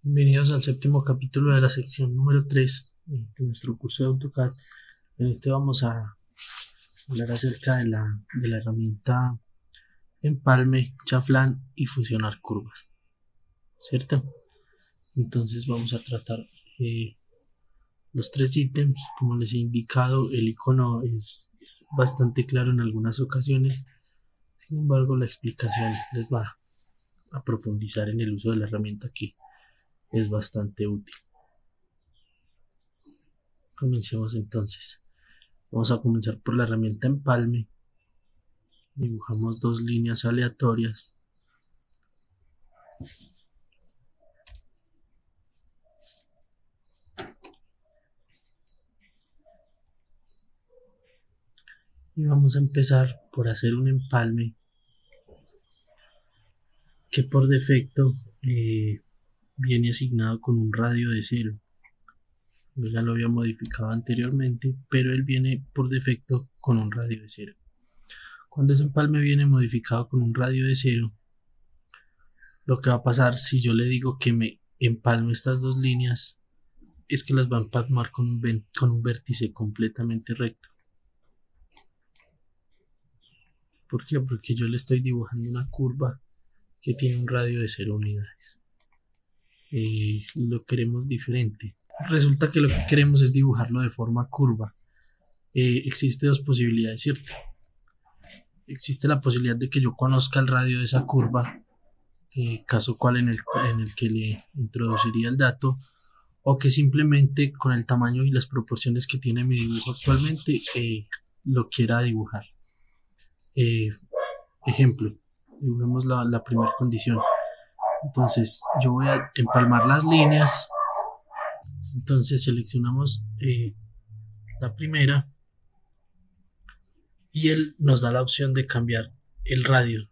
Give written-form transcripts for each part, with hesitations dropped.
Bienvenidos al séptimo capítulo de la sección número 3 de nuestro curso de AutoCAD. En este vamos a hablar acerca de la herramienta empalme, chaflán y fusionar curvas, ¿cierto? Entonces vamos a tratar los tres ítems. Como les he indicado, el icono es bastante claro en algunas ocasiones. Sin embargo, la explicación les va a profundizar en el uso de la herramienta, que es bastante útil. Comencemos entonces. Vamos a comenzar por la herramienta empalme. Dibujamos dos líneas aleatorias. Y vamos a empezar por hacer un empalme que por defecto viene asignado con un radio de 0. Yo ya lo había modificado anteriormente, pero él viene por defecto con un radio de 0. Cuando ese empalme viene modificado con un radio de 0, lo que va a pasar si yo le digo que me empalme estas dos líneas es que las va a empalmar con un vértice completamente recto. ¿Por qué? Porque yo le estoy dibujando una curva que tiene un radio de 0 unidades. Lo queremos diferente. Resulta que lo que queremos es dibujarlo de forma curva. Existe dos posibilidades, ¿cierto? Existe la posibilidad de que yo conozca el radio de esa curva, caso cual en el que le introduciría el dato, o que simplemente con el tamaño y las proporciones que tiene mi dibujo actualmente lo quiera dibujar. Ejemplo, dibujemos la primera condición. Entonces yo voy a empalmar las líneas. Entonces seleccionamos la primera y él nos da la opción de cambiar el radio.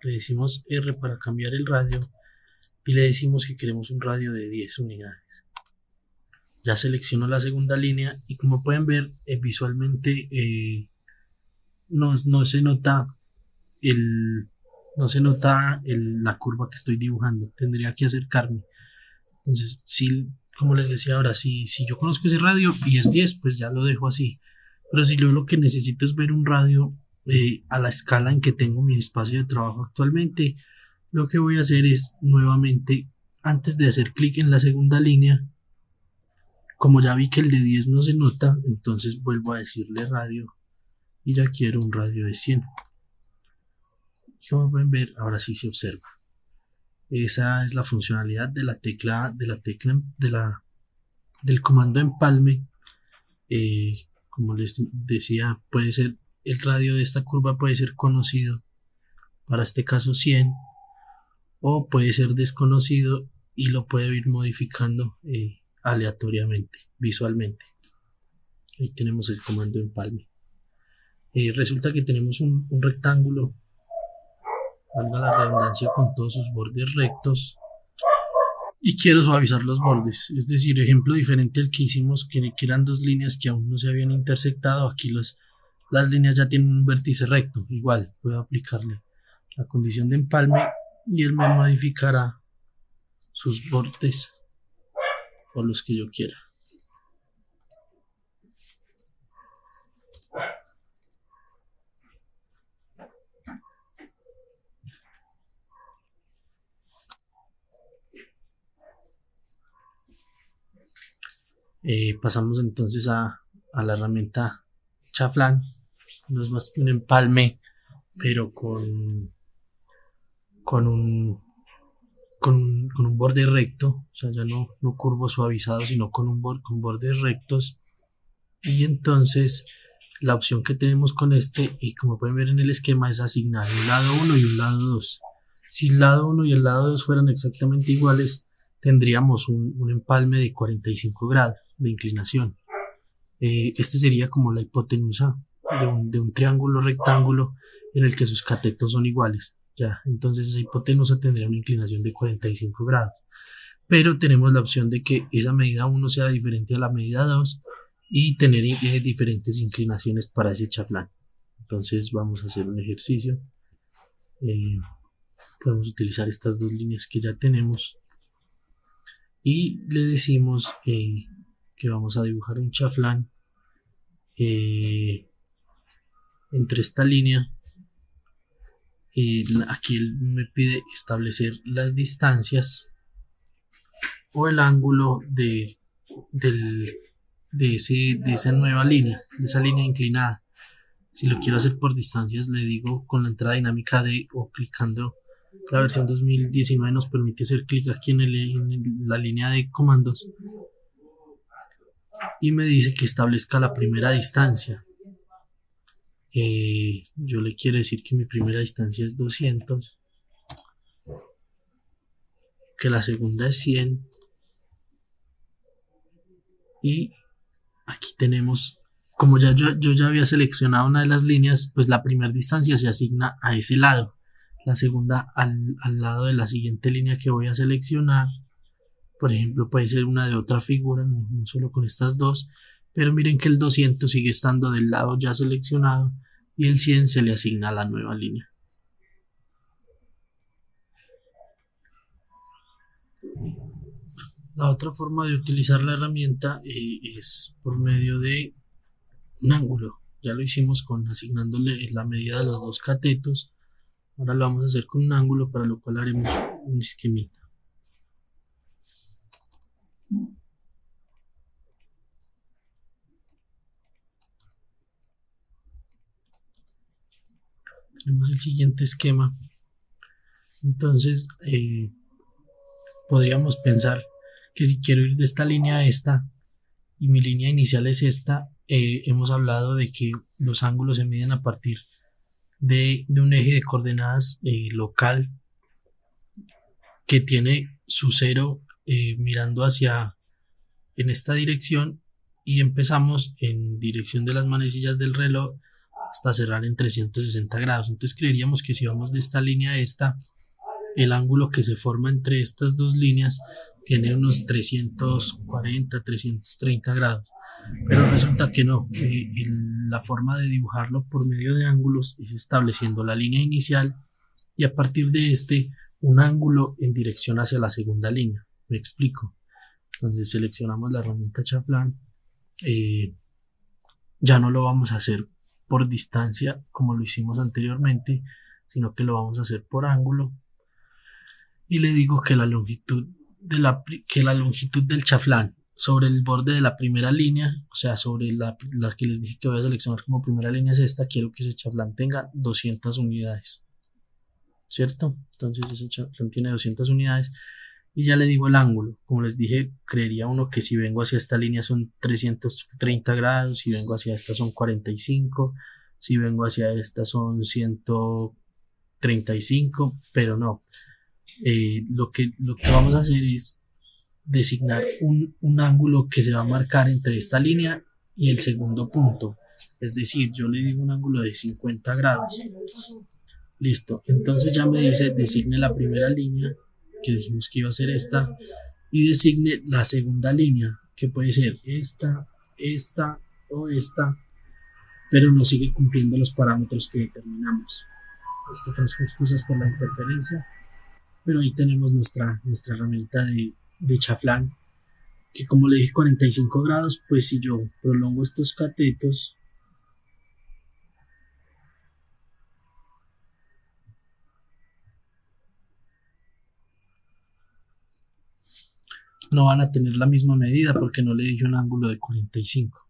Le decimos R para cambiar el radio y le decimos que queremos un radio de 10 unidades. Ya selecciono la segunda línea y como pueden ver visualmente no se nota la curva que estoy dibujando. Tendría que acercarme. Entonces, como les decía ahora, si yo conozco ese radio y es 10, pues ya lo dejo así. Pero si yo lo que necesito es ver un radio a la escala en que tengo mi espacio de trabajo actualmente, lo que voy a hacer es nuevamente, antes de hacer clic en la segunda línea, como ya vi que el de 10 no se nota, entonces vuelvo a decirle radio y ya quiero un radio de 100. Como pueden ver, ahora sí se observa. Esa es la funcionalidad de la tecla del comando empalme. Como les decía, puede ser el radio de esta curva puede ser conocido, para este caso 100, o puede ser desconocido y lo puedo ir modificando aleatoriamente, visualmente. Ahí tenemos el comando empalme. Resulta que tenemos un rectángulo, valga la redundancia, con todos sus bordes rectos y quiero suavizar los bordes, es decir, ejemplo diferente al que hicimos, que eran dos líneas que aún no se habían intersectado. Aquí las líneas ya tienen un vértice recto. Igual puedo aplicarle la condición de empalme y él me modificará sus bordes o los que yo quiera. Pasamos entonces a la herramienta chaflán. No es más que un empalme, pero con un borde recto. O sea, ya no curvo suavizado, sino con bordes rectos. Y entonces la opción que tenemos con este, y como pueden ver en el esquema, es asignar un lado 1 y un lado 2. Si el lado 1 y el lado 2 fueran exactamente iguales, tendríamos un empalme de 45 grados de inclinación. Este sería como la hipotenusa de un triángulo rectángulo en el que sus catetos son iguales. Ya, entonces esa hipotenusa tendría una inclinación de 45 grados. Pero tenemos la opción de que esa medida 1 sea diferente a la medida 2 y tener diferentes inclinaciones para ese chaflán. Entonces vamos a hacer un ejercicio. Podemos utilizar estas dos líneas que ya tenemos y le decimos que vamos a dibujar un chaflán entre esta línea. Aquí él me pide establecer las distancias o el ángulo de esa nueva línea, de esa línea inclinada. Si lo quiero hacer por distancias, le digo con la entrada dinámica de o clicando. La versión 2019 nos permite hacer clic aquí en la línea de comandos y me dice que establezca la primera distancia. Yo le quiero decir que mi primera distancia es 200, que la segunda es 100 y aquí tenemos, como yo ya había seleccionado una de las líneas, pues la primera distancia se asigna a ese lado, la segunda al lado de la siguiente línea que voy a seleccionar. Por ejemplo, puede ser una de otra figura, no solo con estas dos, pero miren que el 200 sigue estando del lado ya seleccionado y el 100 se le asigna a la nueva línea. La otra forma de utilizar la herramienta es por medio de un ángulo. Ya lo hicimos con asignándole la medida de los dos catetos. Ahora lo vamos a hacer con un ángulo, para lo cual haremos un esquemita. Tenemos el siguiente esquema. Entonces podríamos pensar que si quiero ir de esta línea a esta y mi línea inicial es esta, hemos hablado de que los ángulos se miden a partir de un eje de coordenadas local que tiene su cero mirando hacia en esta dirección y empezamos en dirección de las manecillas del reloj hasta cerrar en 360 grados. Entonces creeríamos que si vamos de esta línea a esta, el ángulo que se forma entre estas dos líneas tiene unos 340, 330 grados. Pero resulta que no. La forma de dibujarlo por medio de ángulos es estableciendo la línea inicial y a partir de un ángulo en dirección hacia la segunda línea. Me explico. Entonces seleccionamos la herramienta chaflán. Ya no lo vamos a hacer por distancia como lo hicimos anteriormente, sino que lo vamos a hacer por ángulo. Y le digo que la longitud del chaflán sobre el borde de la primera línea, o sea, sobre la que les dije que voy a seleccionar como primera línea es esta, quiero que ese chaflán tenga 200 unidades, ¿cierto? Entonces ese chaflán tiene 200 unidades y ya le digo el ángulo. Como les dije, creería uno que si vengo hacia esta línea son 330 grados, si vengo hacia esta son 45, si vengo hacia esta son 135, pero no. Lo que vamos a hacer es designar un ángulo que se va a marcar entre esta línea y el segundo punto, es decir, yo le digo un ángulo de 50 grados. Listo, entonces ya me dice designe la primera línea, que dijimos que iba a ser esta, y designe la segunda línea, que puede ser esta o esta, pero no sigue cumpliendo los parámetros que determinamos. Esto ofrezco excusas por la interferencia, pero ahí tenemos nuestra herramienta de chaflán, que como le dije 45 grados, pues si yo prolongo estos catetos, no van a tener la misma medida porque no le dije un ángulo de 45.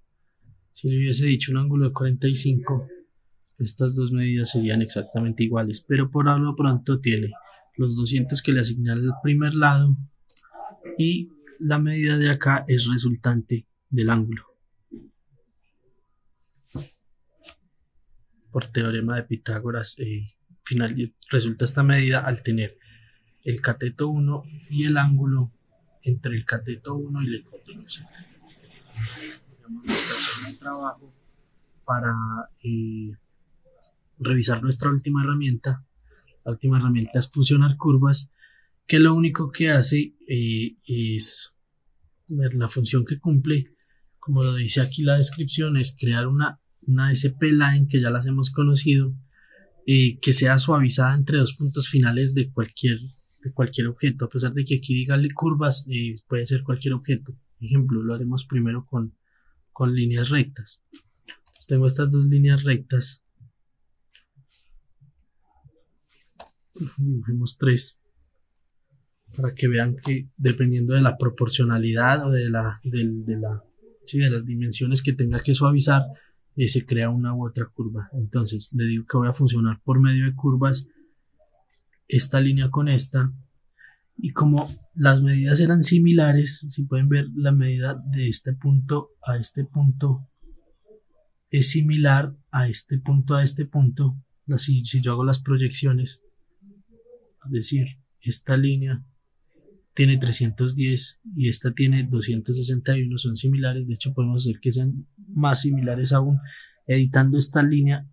Si le hubiese dicho un ángulo de 45, estas dos medidas serían exactamente iguales, pero por ahora pronto tiene los 200 que le asigné al primer lado y la medida de acá es resultante del ángulo. Por teorema de Pitágoras, resulta esta medida al tener el cateto 1 y el ángulo entre el cateto 1 y la hipotenusa. Tenemos nuestra zona de trabajo para revisar nuestra última herramienta. La última herramienta es fusionar curvas, que lo único que hace es ver la función que cumple, como lo dice aquí la descripción, es crear una SP-line que ya las hemos conocido, que sea suavizada entre dos puntos finales de cualquier de cualquier objeto, a pesar de que aquí diga curvas, puede ser cualquier objeto. Ejemplo, lo haremos primero con líneas rectas. Entonces, tengo estas dos líneas rectas, dibujemos tres, para que vean que dependiendo de la proporcionalidad o de las dimensiones que tenga que suavizar, se crea una u otra curva. Entonces le digo que voy a funcionar por medio de curvas esta línea con esta, y como las medidas eran similares, si pueden ver, la medida de este punto a este punto es similar a este punto a este punto. Así, si yo hago las proyecciones, es decir, esta línea tiene 310 y esta tiene 261, son similares. De hecho, podemos hacer que sean más similares aún editando esta línea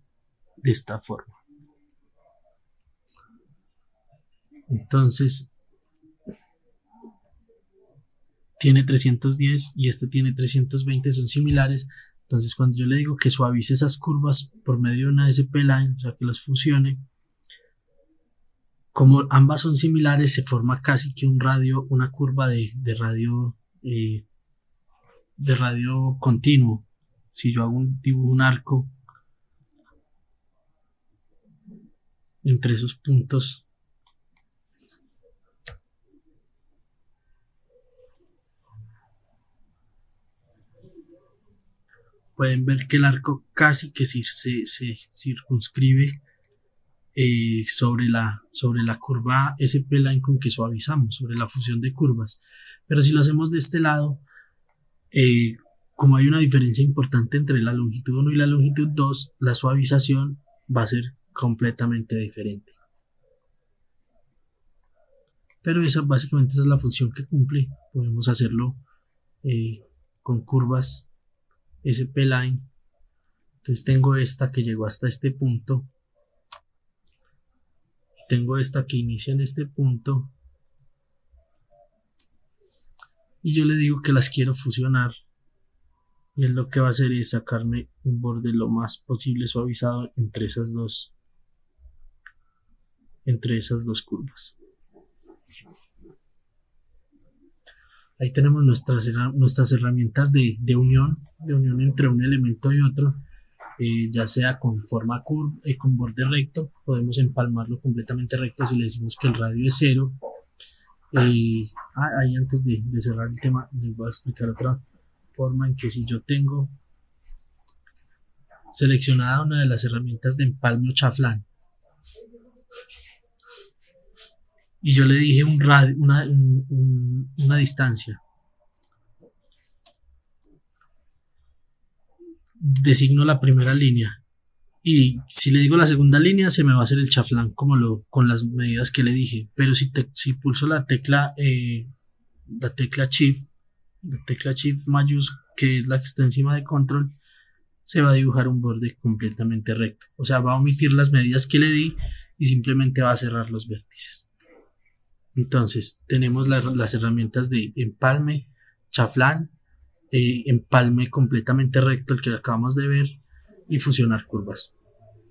de esta forma. Entonces tiene 310 y este tiene 320, son similares. Entonces cuando yo le digo que suavice esas curvas por medio de una SP-Line, o sea que las fusione, como ambas son similares, se forma casi que un radio, una curva de radio continuo. Si yo dibujo un arco entre esos puntos, pueden ver que el arco casi que se circunscribe sobre la curva SP-Line con que suavizamos, sobre la fusión de curvas. Pero si lo hacemos de este lado, como hay una diferencia importante entre la longitud 1 y la longitud 2, la suavización va a ser completamente diferente. Pero básicamente esa es la función que cumple. Podemos hacerlo con curvas SP-Line. Entonces tengo esta que llegó hasta este punto, tengo esta que inicia en este punto, y yo le digo que las quiero fusionar, y él lo que va a hacer es sacarme un borde lo más posible suavizado entre esas dos curvas. Ahí tenemos nuestras herramientas de unión entre un elemento y otro, ya sea con forma curva, con borde recto. Podemos empalmarlo completamente recto si le decimos que el radio es 0. Ahí antes de cerrar el tema, les voy a explicar otra forma en que si yo tengo seleccionada una de las herramientas de empalme o chaflán, y yo le dije un radio, una distancia, designo la primera línea, y si le digo la segunda línea se me va a hacer el chaflán con las medidas que le dije. Pero si pulso la tecla Shift mayúscula, que es la que está encima de Control, se va a dibujar un borde completamente recto. O sea, va a omitir las medidas que le di y simplemente va a cerrar los vértices. Entonces tenemos las herramientas de empalme, chaflán, empalme completamente recto, el que acabamos de ver, y fusionar curvas.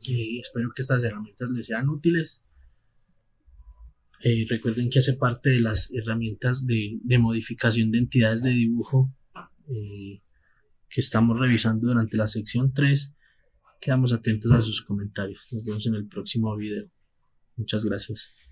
Espero que estas herramientas les sean útiles. Recuerden que hace parte de las herramientas de modificación de entidades de dibujo que estamos revisando durante la sección 3. Quedamos atentos a sus comentarios. Nos vemos en el próximo video. Muchas gracias.